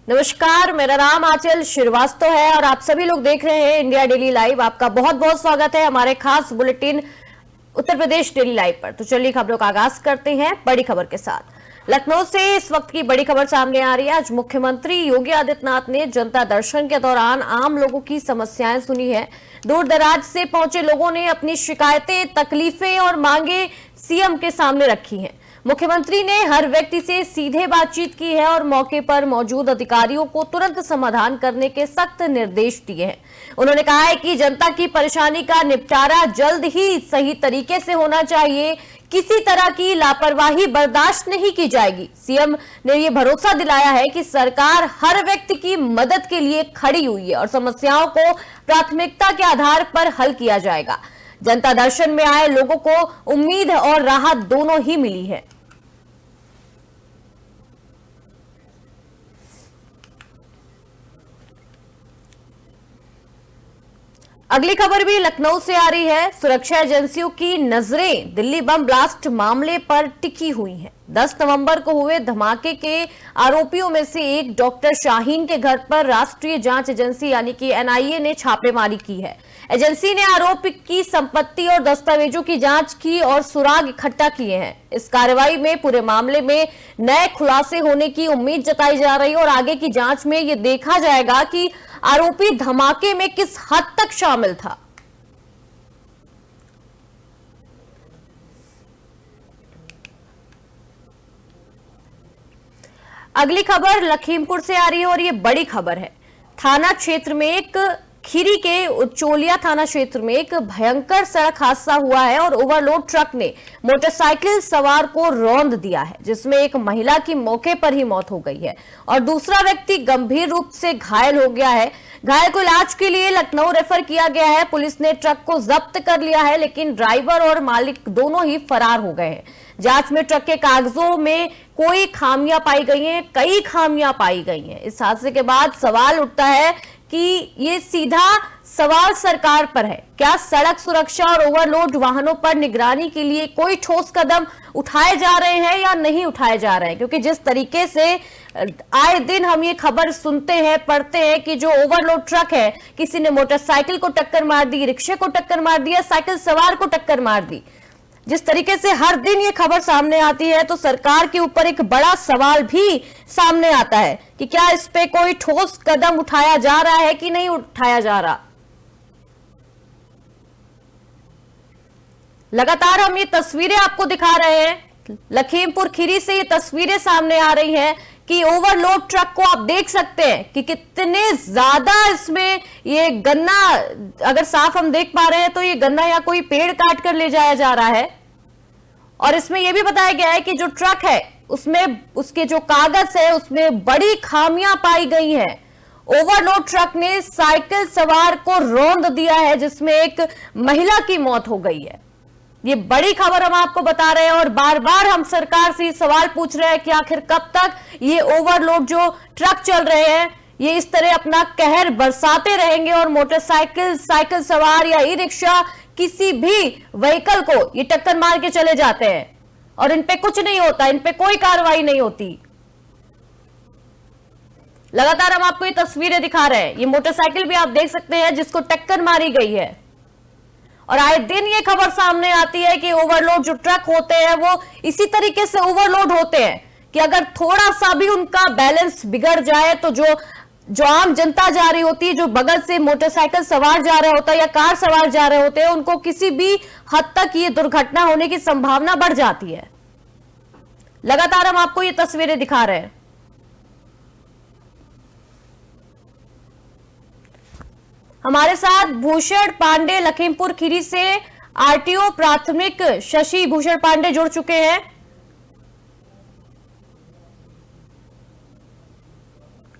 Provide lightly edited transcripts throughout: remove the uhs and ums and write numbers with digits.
नमस्कार, मेरा नाम आंचल श्रीवास्तव है और आप सभी लोग देख रहे हैं इंडिया डेली लाइव। आपका बहुत बहुत स्वागत है हमारे खास bulletin Uttar Pradesh daily live पर। तो चलिए खबरों का आगाज करते हैं बड़ी खबर के साथ। लखनऊ से इस वक्त की बड़ी खबर सामने आ रही है। आज मुख्यमंत्री योगी आदित्यनाथ ने जनता दर्शन के दौरान आम लोगों की समस्याएं सुनी है। दूर दराज से पहुंचे लोगों ने अपनी शिकायतें, तकलीफें और मांगे सीएम के सामने रखी हैं। मुख्यमंत्री ने हर व्यक्ति से सीधे बातचीत की है और मौके पर मौजूद अधिकारियों को तुरंत समाधान करने के सख्त निर्देश दिए हैं। उन्होंने कहा है कि जनता की परेशानी का निपटारा जल्द ही सही तरीके से होना चाहिए, किसी तरह की लापरवाही बर्दाश्त नहीं की जाएगी। सीएम ने ये भरोसा दिलाया है कि सरकार हर व्यक्ति की मदद के लिए खड़ी हुई है और समस्याओं को प्राथमिकता के आधार पर हल किया जाएगा। जनता दर्शन में आए लोगों को उम्मीद और राहत दोनों ही मिली है। अगली खबर भी लखनऊ से आ रही है। सुरक्षा एजेंसियों की नजरें दिल्ली बम ब्लास्ट मामले पर टिकी हुई हैं। 10 नवंबर को हुए धमाके के आरोपियों में से एक डॉक्टर शाहीन के घर पर राष्ट्रीय जांच एजेंसी यानी कि एनआईए ने छापेमारी की है। एजेंसी ने आरोपी की संपत्ति और दस्तावेजों की जांच की और सुराग इकट्ठा किए हैं। इस कार्रवाई में पूरे मामले में नए खुलासे होने की उम्मीद जताई जा रही है और आगे की जांच में यह देखा जाएगा कि आरोपी धमाके में किस हद तक शामिल था। अगली खबर लखीमपुर से आ रही है और ये बड़ी खबर है। थाना क्षेत्र में एक खीरी के उचोलिया थाना क्षेत्र में एक भयंकर सड़क हादसा हुआ है और ओवरलोड ट्रक ने मोटरसाइकिल सवार को रौंद दिया है, जिसमें एक महिला की मौके पर ही मौत हो गई है और दूसरा व्यक्ति गंभीर रूप से घायल हो गया है। घायल को इलाज के लिए लखनऊ रेफर किया गया है। पुलिस ने ट्रक को जब्त कर लिया है, लेकिन ड्राइवर और मालिक दोनों ही फरार हो गए हैं। जांच में ट्रक के कागजों में कोई खामियां पाई गई हैं, कई खामियां पाई गई हैं। इस हादसे के बाद सवाल उठता है कि ये सीधा सवाल सरकार पर है। क्या सड़क सुरक्षा और ओवरलोड वाहनों पर निगरानी के लिए कोई ठोस कदम उठाए जा रहे हैं या नहीं उठाए जा रहे हैं? क्योंकि जिस तरीके से आए दिन हम ये खबर सुनते हैं, पढ़ते हैं कि जो ओवरलोड ट्रक है, किसी ने मोटरसाइकिल को टक्कर मार दी, रिक्शे को टक्कर मार दी, साइकिल सवार को टक्कर मार दी। जिस तरीके से हर दिन ये खबर सामने आती है तो सरकार के ऊपर एक बड़ा सवाल भी सामने आता है कि क्या इस पे कोई ठोस कदम उठाया जा रहा है कि नहीं उठाया जा रहा। लगातार हम ये तस्वीरें आपको दिखा रहे हैं। लखीमपुर खीरी से ये तस्वीरें सामने आ रही हैं कि ओवरलोड ट्रक को आप देख सकते हैं कि कितने ज्यादा इसमें ये गन्ना, अगर साफ हम देख पा रहे हैं तो ये गन्ना या कोई पेड़ काट कर ले जाया जा रहा है। और इसमें यह भी बताया गया है कि जो ट्रक है उसमें उसके जो कागज है उसमें बड़ी खामियां पाई गई हैं। ओवरलोड ट्रक ने साइकिल सवार को रौंद दिया है, जिसमें एक महिला की मौत हो गई है। ये बड़ी खबर हम आपको बता रहे हैं और बार बार हम सरकार से सवाल पूछ रहे हैं कि आखिर कब तक ये ओवरलोड जो ट्रक चल रहे हैं ये इस तरह अपना कहर बरसाते रहेंगे और मोटरसाइकिल, साइकिल सवार या ई रिक्शा किसी भी व्हीकल को ये टक्कर मार के चले जाते हैं और इन पे कुछ नहीं होता, इन पे कोई कार्रवाई नहीं होती। लगातार हम आपको ये तस्वीरें दिखा रहे हैं। ये मोटरसाइकिल भी आप देख सकते हैं जिसको टक्कर मारी गई है और आए दिन ये खबर सामने आती है कि ओवरलोड जो ट्रक होते हैं वो इसी तरीके से ओवरलोड होते हैं कि अगर थोड़ा सा भी उनका बैलेंस बिगड़ जाए तो जो आम जनता जा रही होती है, जो बगल से मोटरसाइकिल सवार जा रहा होता है या कार सवार जा रहे होते हैं, उनको किसी भी हद तक ये दुर्घटना होने की संभावना बढ़ जाती है। लगातार हम आपको ये तस्वीरें दिखा रहे हैं। हमारे साथ भूषण पांडे लखीमपुर खीरी से आरटीओ प्राथमिक शशि भूषण पांडे जुड़ चुके हैं।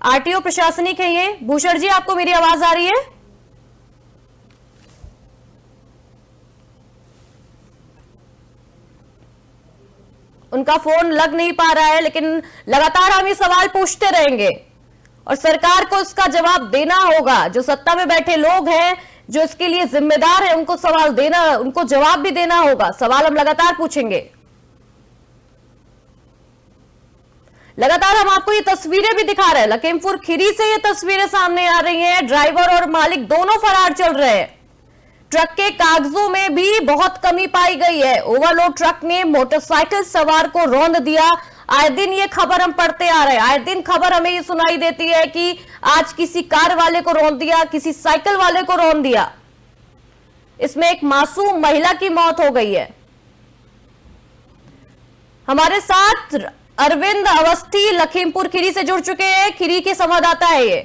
आरटीओ प्रशासनिक है ये। भूषण जी, आपको मेरी आवाज आ रही है? उनका फोन लग नहीं पा रहा है, लेकिन लगातार हम ये सवाल पूछते रहेंगे और सरकार को इसका जवाब देना होगा। जो सत्ता में बैठे लोग हैं, जो इसके लिए जिम्मेदार है, उनको सवाल देना, उनको जवाब भी देना होगा। सवाल हम लगातार पूछेंगे। लगातार हम आपको ये तस्वीरें भी दिखा रहे हैं, लखीमपुर खीरी से ये तस्वीरें सामने आ रही हैं। ड्राइवर और मालिक दोनों फरार चल रहे हैं। ट्रक के कागजों में भी बहुत कमी पाई गई है। ओवरलोड ट्रक ने मोटरसाइकिल सवार को रौंद दिया। आए दिन ये खबर हम पढ़ते आ रहे हैं, आए दिन खबर हमें ये सुनाई देती है कि आज किसी कार वाले को रौंद दिया, किसी साइकिल वाले को रौंद दिया। इसमें एक मासूम महिला की मौत हो गई है। हमारे साथ अरविंद अवस्थी लखीमपुर खीरी से जुड़ चुके हैं, खीरी के संवाददाता है ये।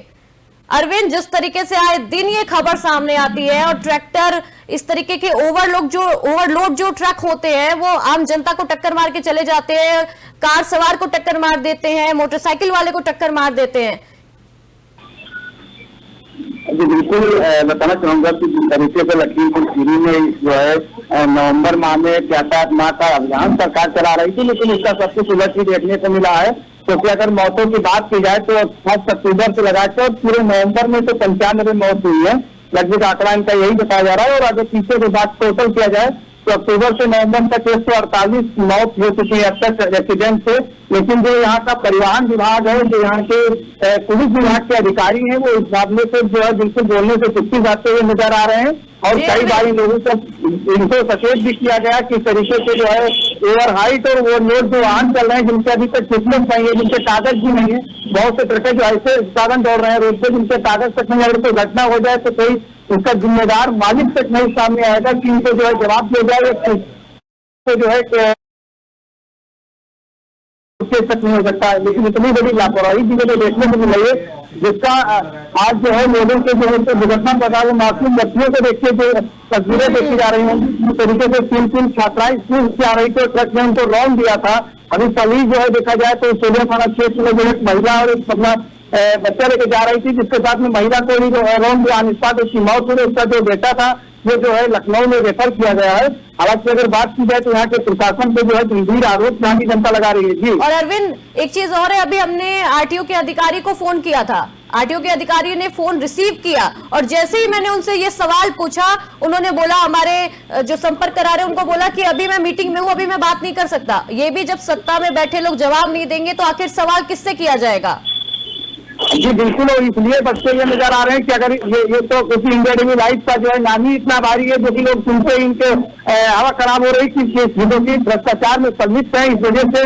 अरविंद, जिस तरीके से आए दिन ये खबर सामने आती है और ट्रैक्टर इस तरीके के ओवरलोड जो ट्रक होते हैं वो आम जनता को टक्कर मार के चले जाते हैं, कार सवार को टक्कर मार देते हैं, मोटरसाइकिल वाले को टक्कर मार देते हैं। जी बिल्कुल, बताना चाहूंगा कि जिस तरीके से लखीमपुर खीरी में जो है नवंबर माह में यातायात माह का अभियान सरकार चला रही थी, लेकिन इसका सब कुछ उलट ही देखने को मिला है। क्योंकि अगर मौतों की बात की जाए तो 7 अक्टूबर से लगाकर पूरे नवंबर में तो 95 मौत हुई है, लगभग आंकड़ा इनका यही बताया जा रहा है। और अगर पीछे की बात टोटल किया जाए तो अक्टूबर से नवंबर तक 148 मौत हो चुकी है अब तक एक्सीडेंट से। लेकिन जो यहाँ का परिवहन विभाग है, जो यहाँ के पुलिस विभाग के अधिकारी हैं, वो इस मामले से जो है बिल्कुल बोलने से चुप्पी जाते हुए नजर आ रहे हैं। और कई बार लोगों को इनको सचेत भी किया गया कि तरीके से जो है ओवर हाइट और ओवरलोड जो वाहन चल रहे हैं, जिनके अभी तक फिटनेस नहीं है, जिनके कागज भी नहीं है, बहुत से ट्रकें जो ऐसे साधन दौड़ रहे हैं रोड पे जिनके कागज तक नहीं, अगर कोई घटना हो जाए तो कोई उसका जिम्मेदार मालिक तक नहीं सामने आएगा कि इनको जो है जवाब दिया जाए, तो जो है तक नहीं हो सकता है। लेकिन इतनी बड़ी लापरवाही चीजें तो देखने को मिल रही है, जिसका आज जो है लोगों के जो है दुर्घटना प्रकार मासूम बच्चियों को देखिए जो तस्वीरें देखी जा रही हैं, जिस तरीके से 3 छात्राएं स्कूल से आ रही थी, ट्रक ने उनको रौंद दिया था। अभी कल ही जो है देखा जाए तो सोलिया थाना क्षेत्र में जो एक महिला और एक अपना बच्चा लेके जा रही थी, जिसके साथ में महिला को ही जो है रौंद दिया, निस्पात उसकी मौत हुई। उसका जो बेटा था वो जो है लखनऊ में रेफर किया गया है। हालांकि अगर बात की जाए तो यहाँ के प्रशासन पे जो है गंभीर आरोप यहाँ की जनता लगा रही है। जी, और अरविंद, एक चीज और है, अभी हमने आरटीओ के अधिकारी को फोन किया था, आरटीओ के अधिकारी ने फोन रिसीव किया और जैसे ही मैंने उनसे ये सवाल पूछा, उन्होंने बोला, हमारे जो संपर्क करा रहे उनको बोला कि अभी मैं मीटिंग में हूँ, अभी मैं बात नहीं कर सकता। ये भी जब सत्ता में बैठे लोग जवाब नहीं देंगे तो आखिर सवाल किससे किया जाएगा? जी बिल्कुल, और इसलिए बच्चे ये नजर आ रहे हैं कि अगर ये तो किसी इंडिया टीवी लाइव का जो है नाम ही इतना भारी है, जो कि लोग सुनते ही इनके हवा खराब हो रही कि जो कि भ्रष्टाचार में संलिप्त है। इस वजह से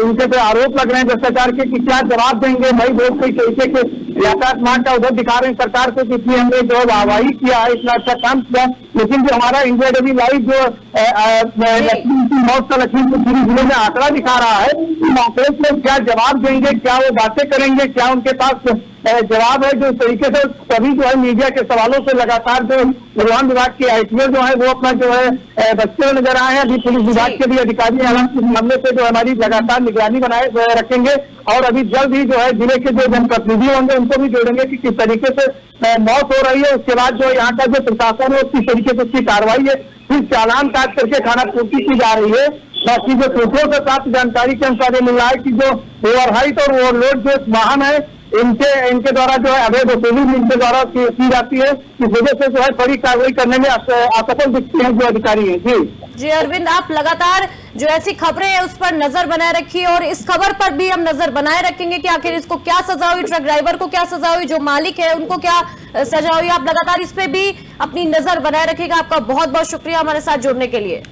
इनके पे आरोप लग रहे हैं भ्रष्टाचार के कि क्या जवाब देंगे। भाई लोग कई तरीके के यातायात मार्ग का उधर दिखा रहे हैं सरकार को कि इतनी हमने जो वाहवाही किया है, इतना अच्छा काम किया, लेकिन जो हमारा इंडिया टीवी लाइव जो मौत का लखीमपुर खीरी जिले में आंकड़ा दिखा रहा है, इन आंकड़े से क्या जवाब देंगे, क्या वो बातें करेंगे, क्या उनके पास जवाब है। जो तरीके से सभी जो है मीडिया के सवालों से लगातार जो परिवहन विभाग के आईटीओ जो है वो अपना जो है बच्चे नजर आए हैं। अभी पुलिस विभाग के भी अधिकारी इस मामले से जो हमारी लगातार निगरानी बनाए रखेंगे और अभी जल्द ही जो है जिले के जो जनप्रतिनिधि होंगे उनको भी जोड़ेंगे कि किस तरीके से मौत हो रही है। उसके बाद जो यहाँ का जो प्रशासन है किस तरीके से उसकी कार्रवाई है, फिर चालान काट करके खाना पूर्ति की जा रही है। बाकी जो सूत्रों से प्राप्त जानकारी के अनुसार मिल रहा है कि जो ओवरहाइट और ओवरलोड जो वाहन है इनके द्वारा जो है अवैध वसूली इनके द्वारा की जाती है। इस वजह से जो है बड़ी कार्रवाई करने में असफल दिखते हैं जो अधिकारी हैं। जी अरविंद, आप लगातार जो ऐसी खबरें हैं उस पर नजर बनाए रखिए और इस खबर पर भी हम नजर बनाए रखेंगे कि आखिर इसको क्या सजा हुई, ट्रक ड्राइवर को क्या सजा हुई, जो मालिक है उनको क्या सजा हुई। आप लगातार इस पे भी अपनी नजर बनाए रखिएगा। आपका बहुत बहुत शुक्रिया हमारे साथ जुड़ने के लिए।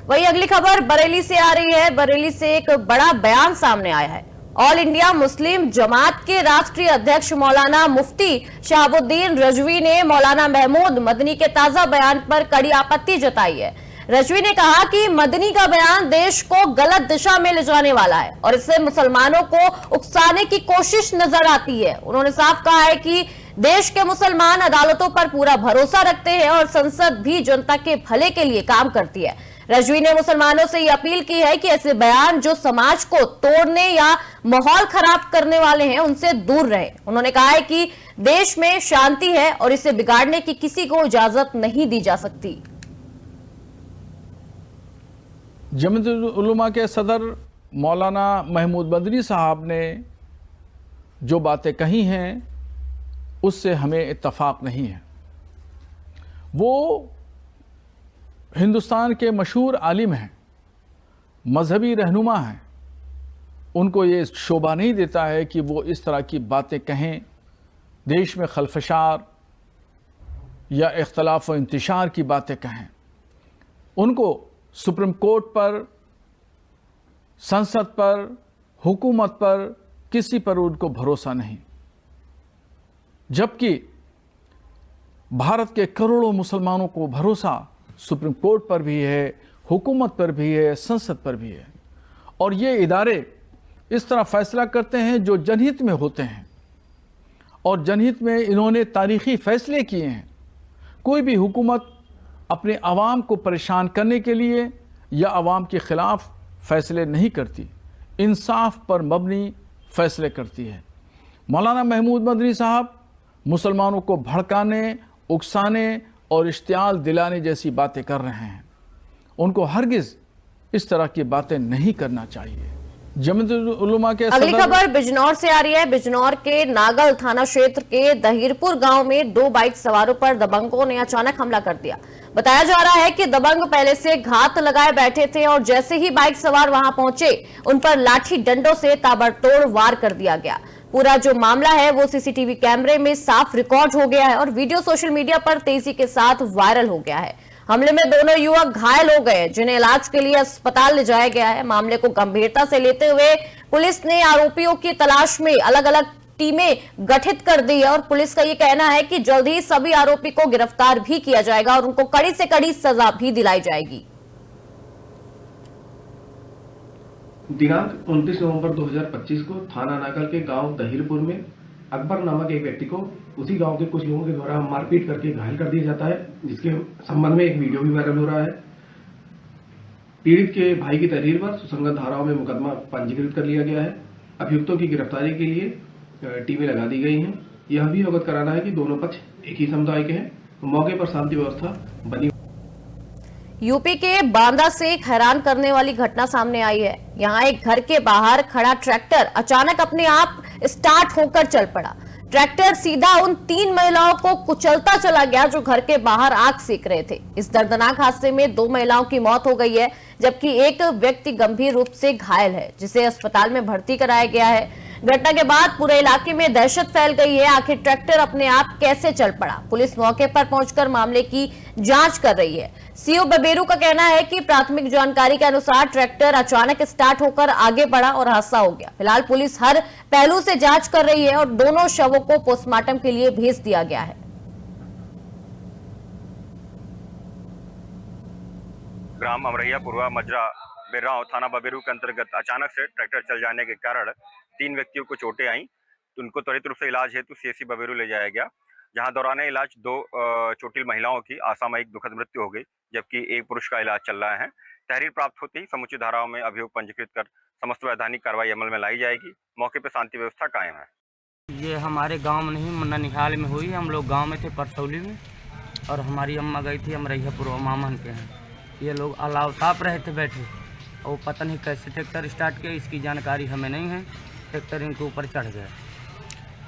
वही अगली खबर बरेली से आ रही है। बरेली से एक बड़ा बयान सामने आया है। ऑल इंडिया मुस्लिम जमात के राष्ट्रीय अध्यक्ष मौलाना मुफ्ती शहाबुद्दीन रजवी ने मौलाना महमूद मदनी के ताजा बयान पर कड़ी आपत्ति जताई है। रजवी ने कहा कि मदनी का बयान देश को गलत दिशा में ले जाने वाला है और इससे मुसलमानों को उकसाने की कोशिश नजर आती है। उन्होंने साफ कहा है कि देश के मुसलमान अदालतों पर पूरा भरोसा रखते हैं और संसद भी जनता के भले के लिए काम करती है। रजवी ने मुसलमानों से यह अपील की है कि ऐसे बयान जो समाज को तोड़ने या माहौल खराब करने वाले हैं उनसे दूर रहे। उन्होंने कहा है कि देश में शांति है और इसे बिगाड़ने की किसी को इजाजत नहीं दी जा सकती। जमीयत उलमा के सदर मौलाना महमूद मदनी साहब ने जो बातें कही हैं उससे हमें इत्तफाक नहीं है। वो हिंदुस्तान के मशहूर आलिम हैं, मजहबी रहनुमा हैं, उनको ये शोभा नहीं देता है कि वो इस तरह की बातें कहें, देश में खलफशार या इख्तलाफ व इंतशार की बातें कहें। उनको सुप्रीम कोर्ट पर, संसद पर, हुकूमत पर, किसी पर उनको भरोसा नहीं, जबकि भारत के करोड़ों मुसलमानों को भरोसा सुप्रीम कोर्ट पर भी है, हुकूमत पर भी है, संसद पर भी है। और ये इदारे इस तरह फैसला करते हैं जो जनहित में होते हैं, और जनहित में इन्होंने तारीखी फैसले किए हैं। कोई भी हुकूमत अपने आवाम को परेशान करने के लिए या आवाम के ख़िलाफ़ फैसले नहीं करती, इंसाफ पर मबनी फैसले करती है। मौलाना महमूद मदनी साहब मुसलमानों को भड़काने, उकसाने और इश्तियाल दिलाने जैसी बातें कर रहे हैं। उनको हरगिज़ इस तरह की बातें नहीं करना चाहिए। जमीयतुल उलमा के अगली खबर बिजनौर से आ रही है। बिजनौर के नागल थाना क्षेत्र के दहीरपुर गांव में 2 बाइक सवारों पर दबंगों ने अचानक हमला कर दिया। बताया जा रहा है कि दबंग पहले से घात लगाए बैठे थे और जैसे ही बाइक सवार वहां पहुंचे, उन पर लाठी डंडों से ताबड़तोड़ वार कर दिया गया। पूरा जो मामला है वो सीसीटीवी कैमरे में साफ रिकॉर्ड हो गया है और वीडियो सोशल मीडिया पर तेजी के साथ वायरल हो गया है। हमले में दोनों युवक घायल हो गए, जिन्हें इलाज के लिए अस्पताल ले जाया गया है। मामले को गंभीरता से लेते हुए पुलिस ने आरोपियों की तलाश में अलग अलग टीमें गठित कर दी है और पुलिस का ये कहना है कि जल्द ही सभी आरोपी को गिरफ्तार भी किया जाएगा और उनको कड़ी से कड़ी सजा भी दिलाई जाएगी। दिनांक 29 नवंबर 2025 को थाना नागल के गांव दहीरपुर में अकबर नामक एक व्यक्ति को उसी गांव के कुछ लोगों के द्वारा मारपीट करके घायल कर दिया जाता है, जिसके संबंध में एक वीडियो भी वायरल हो रहा है। पीड़ित के भाई की तहरीर पर सुसंगत धाराओं में मुकदमा पंजीकृत कर लिया गया है। अभियुक्तों की गिरफ्तारी के लिए टीमें लगा दी गई हैं। यह भी अवगत कराना है कि दोनों पक्ष एक ही समुदाय के हैं। मौके पर शांति व्यवस्था बनी। यूपी के बांदा से एक हैरान करने वाली घटना सामने आई है। यहाँ एक घर के बाहर खड़ा ट्रैक्टर अचानक अपने आप स्टार्ट होकर चल पड़ा। ट्रैक्टर सीधा उन 3 महिलाओं को कुचलता चला गया जो घर के बाहर आग सेक रहे थे। इस दर्दनाक हादसे में 2 महिलाओं की मौत हो गई है, जबकि एक व्यक्ति गंभीर रूप से घायल है, जिसे अस्पताल में भर्ती कराया गया है। घटना के बाद पूरे इलाके में दहशत फैल गई है। आखिर ट्रैक्टर अपने आप कैसे चल पड़ा? पुलिस मौके पर पहुंचकर मामले की जांच कर रही है। सीओ बबेरू का कहना है कि प्राथमिक जानकारी के अनुसार ट्रैक्टर अचानक स्टार्ट होकर आगे बढ़ा और हादसा हो गया। फिलहाल पुलिस हर पहलू से जांच कर रही है और दोनों शवों को पोस्टमार्टम के लिए भेज दिया गया है। ग्राम अमरैया पूर्वा मजरा बेराव थाना बबेरू के अंतर्गत अचानक से ट्रैक्टर चल जाने के कारण 3 व्यक्तियों को चोटें आईं। तो उनको त्वरित रूप से इलाज हेतु सीएससी बबेरू ले जाया गया, जहां दौरान इलाज 2 चोटिल महिलाओं की असामयिक दुखद मृत्यु हो गई, जबकि एक पुरुष का इलाज चल रहा है। तहरीर प्राप्त होते ही समुचित धाराओं में अभियोग पंजीकृत कर समस्त वैधानिक कार्रवाई अमल में लाई जाएगी। मौके पर शांति व्यवस्था कायम है। ये हमारे गांव में नहीं, ननिहाल में हुई। हम लोग गांव में थे परसौली में, और हमारी अम्मा गई थी अमरैया पूर्व मामन के हैं। ये लोग अलाव ताप रहे थे बैठे, और पता नहीं कैसे ट्रैक्टर स्टार्ट किया, इसकी जानकारी हमें नहीं है। ट्रैक्टर इनके ऊपर चढ़ गया।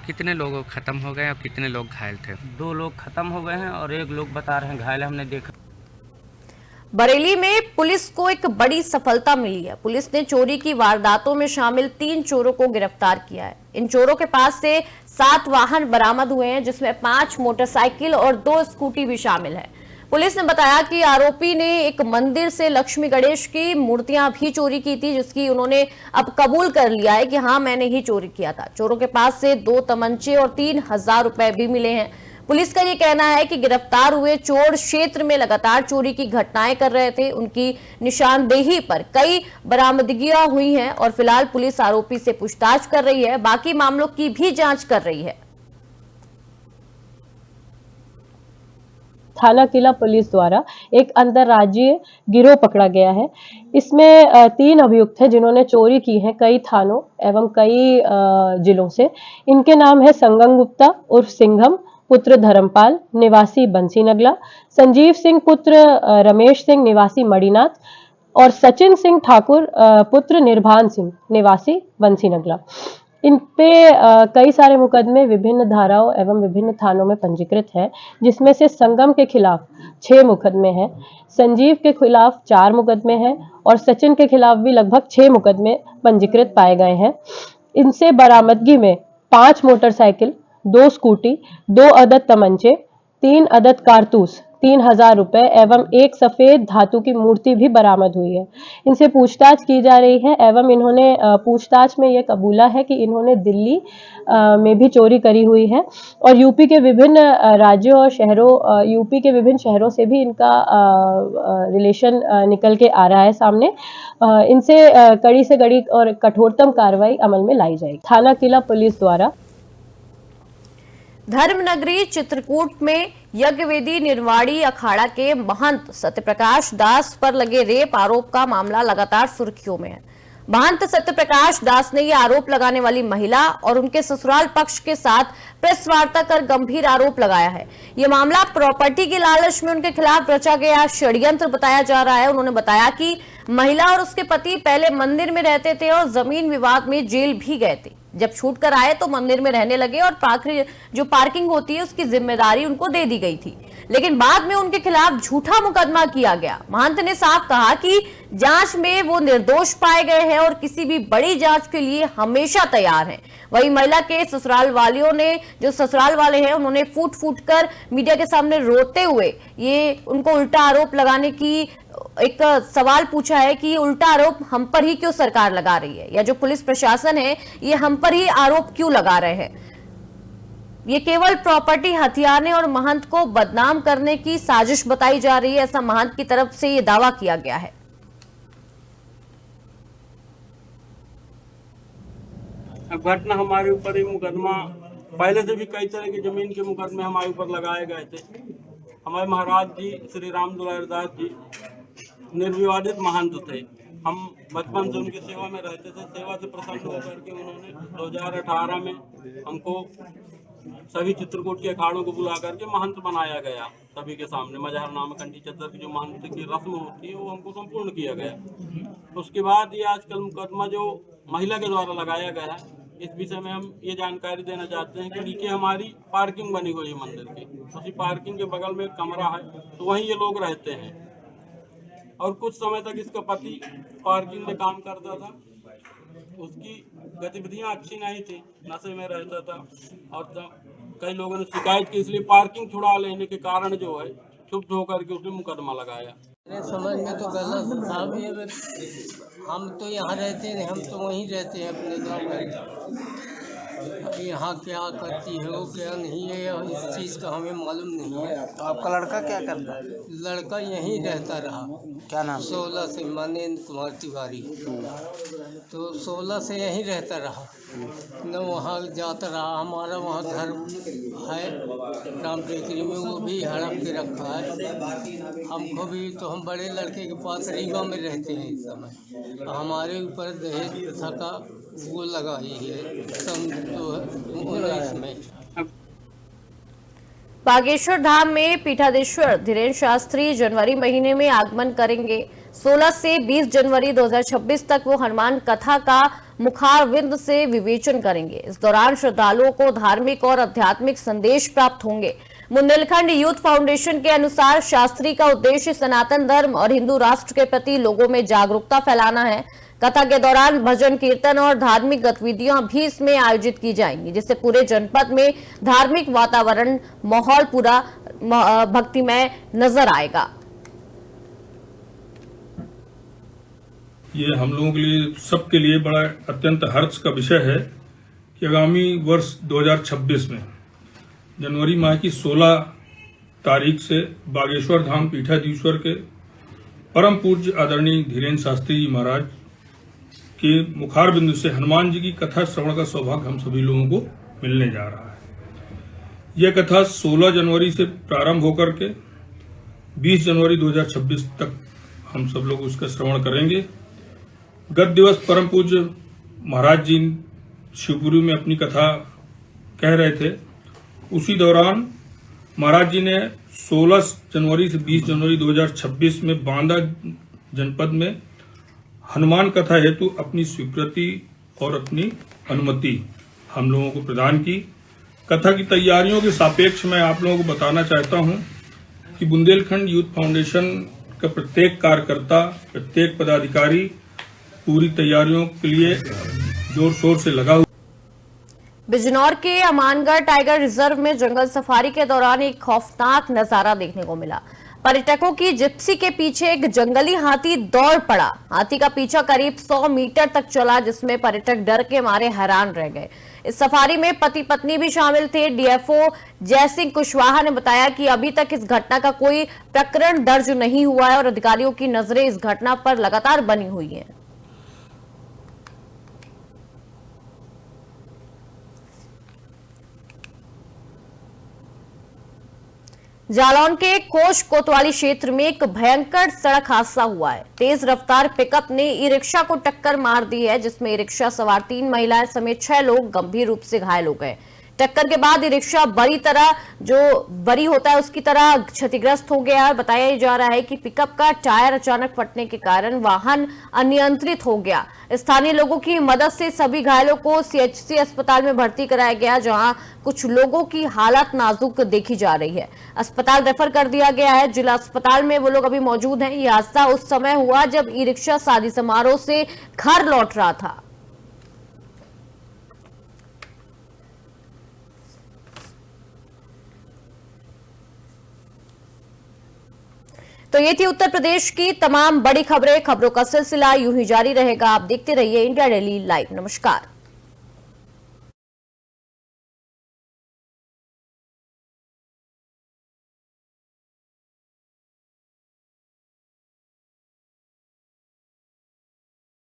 कितने लोग खत्म हो गए और कितने लोग घायल थे? 2 लोग खत्म हो गए हैं और 1 लोग बता रहे हैं घायल, हमने देखा। बरेली में पुलिस को एक बड़ी सफलता मिली है। पुलिस ने चोरी की वारदातों में शामिल 3 चोरों को गिरफ्तार किया है। इन चोरों के पास से 7 वाहन बरामद हुए हैं, जिसमें 5 मोटरसाइकिल और 2 स्कूटी भी शामिल है। पुलिस ने बताया कि आरोपी ने एक मंदिर से लक्ष्मी गणेश की मूर्तियां भी चोरी की थी, जिसकी उन्होंने अब कबूल कर लिया है कि हाँ, मैंने ही चोरी किया था। चोरों के पास से 2 तमंचे और 3000 रुपए भी मिले हैं। पुलिस का ये कहना है कि गिरफ्तार हुए चोर क्षेत्र में लगातार चोरी की घटनाएं कर रहे थे। उनकी निशानदेही पर कई बरामदगियां हुई हैं और फिलहाल पुलिस आरोपी से पूछताछ कर रही है। बाकी मामलों की भी जांच कर रही है। थाना किला पुलिस द्वारा एक अंतर्राज्यीय गिरोह पकड़ा गया है। इसमें 3 अभियुक्त हैं जिन्होंने चोरी की है कई थानों एवं कई जिलों से। इनके नाम है संगम गुप्ता उर्फ सिंघम पुत्र धर्मपाल निवासी बंसी नगला, संजीव सिंह पुत्र रमेश सिंह निवासी मणिनाथ और सचिन सिंह ठाकुर पुत्र निर्भान सिंह निवासी बंसी नगला। इन पे कई सारे मुकदमे विभिन्न धाराओं एवं विभिन्न थानों में पंजीकृत हैं, जिसमें से संगम के खिलाफ 6 मुकदमे हैं, संजीव के खिलाफ 4 मुकदमे हैं और सचिन के खिलाफ भी लगभग 6 मुकदमे पंजीकृत पाए गए हैं। इनसे बरामदगी में 5 मोटरसाइकिल, 2 स्कूटी, 2 अदद तमंचे, 3 अदद कारतूस, 3000 रुपए एवं एक सफेद धातु की मूर्ति भी बरामद हुई है। इनसे पूछताछ की जा रही है एवं इन्होंने पूछताछ में ये कबूला है कि इन्होंने दिल्ली में भी चोरी करी हुई है और यूपी के विभिन्न राज्यों और शहरों यूपी के विभिन्न शहरों से भी इनका रिलेशन निकल के आ रहा है सामने। इनसे कड़ी से कड़ी और कठोरतम कार्रवाई अमल में लाई जाएगी। थाना किला पुलिस द्वारा धर्मनगरी चित्रकूट में यज्ञवेदी निर्वाणी अखाड़ा के महंत सत्यप्रकाश दास पर लगे रेप आरोप का मामला लगातार सुर्खियों में है। महंत सत्यप्रकाश दास ने यह आरोप लगाने वाली महिला और उनके ससुराल पक्ष के साथ प्रेस वार्ता कर गंभीर आरोप लगाया है। यह मामला प्रॉपर्टी के लालच में उनके खिलाफ रचा गया षड्यंत्र बताया जा रहा है। उन्होंने बताया कि महिला और उसके पति पहले मंदिर में रहते थे और जमीन विवाद में जेल भी गए थे। जब छूट कर आए तो मंदिर में रहने लगे और जो पार्किंग होती है उसकी जिम्मेदारी उनको दे दी गई थी, लेकिन बाद में उनके खिलाफ झूठा मुकदमा किया गया। महंत ने साफ कहा कि जांच में वो निर्दोष पाए गए हैं और किसी भी बड़ी जांच के लिए हमेशा तैयार हैं। वहीं महिला के ससुराल वालियों ने, जो ससुराल वाले हैं, उन्होंने फूट फूट कर मीडिया के सामने रोते हुए ये उनको उल्टा आरोप लगाने की एक सवाल पूछा है कि ये उल्टा आरोप हम पर ही क्यों सरकार लगा रही है, या जो पुलिस प्रशासन है ये हम पर ही आरोप क्यों लगा रहे हैं। ये केवल प्रॉपर्टी हथियाने और महंत को बदनाम करने की साजिश बताई जा रही है, ऐसा महंत की तरफ से ये दावा किया गया है। घटना हमारे ऊपर ही मुकदमा पहले से भी कई तरह के जमीन के मुकदमे हमारे ऊपर लगाए गए थे। हमारे महाराज जी श्री राम दुलारी दास जी निर्विवादित महंत थे। हम बचपन से उनकी सेवा में रहते थे। सेवा से प्रसन्न होकर के उन्होंने 2018 में हमको सभी चित्रकूट के अखाड़ों को बुला करके महंत बनाया गया। सभी के सामने मजहरनामा कंठी चद्दर की जो महंत की रस्म होती है वो हमको संपूर्ण किया गया। उसके बाद ये आजकल मुकदमा जो महिला के द्वारा लगाया गया है, इस विषय में हम ये जानकारी देना चाहते हैं कि नीचे हमारी पार्किंग बनी हुई है मंदिर की। उसी पार्किंग के बगल में एक कमरा है, तो वहीं ये लोग रहते हैं और कुछ समय तक इसका पति पार्किंग में काम करता था। उसकी गतिविधियां अच्छी नहीं थी, नशे में रहता था और कई लोगों ने शिकायत की, इसलिए पार्किंग छुड़ा लेने के कारण जो है क्षुब्ध होकर के उसने मुकदमा लगाया। मेरे समझ में तो गलत था भी, हम तो यहाँ रहते हैं, हम तो वहीं रहते हैं अपने गाँव में। अभी यहाँ क्या करती है वो क्या नहीं है, इस चीज़ का हमें मालूम नहीं है। तो आपका लड़का क्या करता है? लड़का यहीं रहता रहा। क्या नाम? 16 से मानेंद्र कुमार तिवारी। तो 16 से यहीं रहता रहा, न वहाँ जाता रहा। हमारा वहाँ घर है राम टेकरी में, वो भी हड़प के रखा है हमको भी। तो हम बड़े लड़के के पास रीवा में रहते हैं इस समय। हमारे ऊपर दहेज प्रथा का वो लगाई है सन 2019 में। बागेश्वर धाम में पीठाधीश्वर धीरेन्द्र शास्त्री जनवरी महीने में आगमन करेंगे। 16 से 20 जनवरी 2026 तक वो हनुमान कथा का मुखारविंद से विवेचन करेंगे। इस दौरान श्रद्धालुओं को धार्मिक और आध्यात्मिक संदेश प्राप्त होंगे। बुंदेलखंड यूथ फाउंडेशन के अनुसार शास्त्री का उद्देश्य सनातन धर्म और हिंदू राष्ट्र के प्रति लोगों में जागरूकता फैलाना है। कथा के दौरान भजन कीर्तन और धार्मिक गतिविधियां भी इसमें आयोजित की जाएंगी, जिससे पूरे जनपद में धार्मिक वातावरण, माहौल पूरा भक्तिमय नजर आएगा। ये हम लोगों के लिए, सबके लिए बड़ा अत्यंत हर्ष का विषय है कि आगामी वर्ष 2026 में जनवरी माह की 16 तारीख से बागेश्वर धाम पीठाधीश्वर के परम पूज्य आदरणीय धीरेन्द्र शास्त्री जी महाराज के मुखार बिंदु से हनुमान जी की कथा श्रवण का सौभाग्य हम सभी लोगों को मिलने जा रहा है। यह कथा 16 जनवरी से प्रारंभ होकर के 20 जनवरी 2026 तक हम सब लोग उसका श्रवण करेंगे। गत दिवस परम पूज्य महाराज जी शिवपुरी में अपनी कथा कह रहे थे। उसी दौरान महाराज जी ने 16 जनवरी से 20 जनवरी 2026 में बांदा जनपद में हनुमान कथा हेतु अपनी स्वीकृति और अपनी अनुमति हम लोगों को प्रदान की। कथा की तैयारियों के सापेक्ष मैं आप लोगों को बताना चाहता हूं कि बुंदेलखंड यूथ फाउंडेशन का प्रत्येक कार्यकर्ता, प्रत्येक पदाधिकारी पूरी तैयारियों के लिए जोर शोर से लगा हुआ। बिजनौर के अमानगढ़ टाइगर रिजर्व में जंगल सफारी के दौरान एक खौफनाक नजारा देखने को मिला। पर्यटकों की जिप्सी के पीछे एक जंगली हाथी दौड़ पड़ा। हाथी का पीछा करीब 100 मीटर तक चला, जिसमें पर्यटक डर के मारे हैरान रह गए। इस सफारी में पति पत्नी भी शामिल थे। डीएफओ जयसिंह कुशवाहा ने बताया कि अभी तक इस घटना का कोई प्रकरण दर्ज नहीं हुआ है और अधिकारियों की नजरें इस घटना पर लगातार बनी हुई हैं। जालौन के कोश कोतवाली क्षेत्र में एक भयंकर सड़क हादसा हुआ है। तेज रफ्तार पिकअप ने ई रिक्शा को टक्कर मार दी है, जिसमें ई रिक्शा सवार 3 महिलाएं समेत 6 लोग गंभीर रूप से घायल हो गए। टक्कर के बाद ई रिक्शा बरी होता है उसकी तरह क्षतिग्रस्त हो गया है। बताया जा रहा है कि पिकअप का टायर अचानक फटने के कारण वाहन अनियंत्रित हो गया। स्थानीय लोगों की मदद से सभी घायलों को सीएचसी अस्पताल में भर्ती कराया गया, जहां कुछ लोगों की हालत नाजुक देखी जा रही है। अस्पताल रेफर कर दिया गया है। जिला अस्पताल में वो लोग अभी मौजूद हैं। यह हादसा उस समय हुआ जब ई रिक्शा शादी समारोह से घर लौट रहा था। तो ये थी उत्तर प्रदेश की तमाम बड़ी खबरें। खबरों का सिलसिला यूं ही जारी रहेगा। आप देखते रहिए इंडिया डेली लाइव। नमस्कार।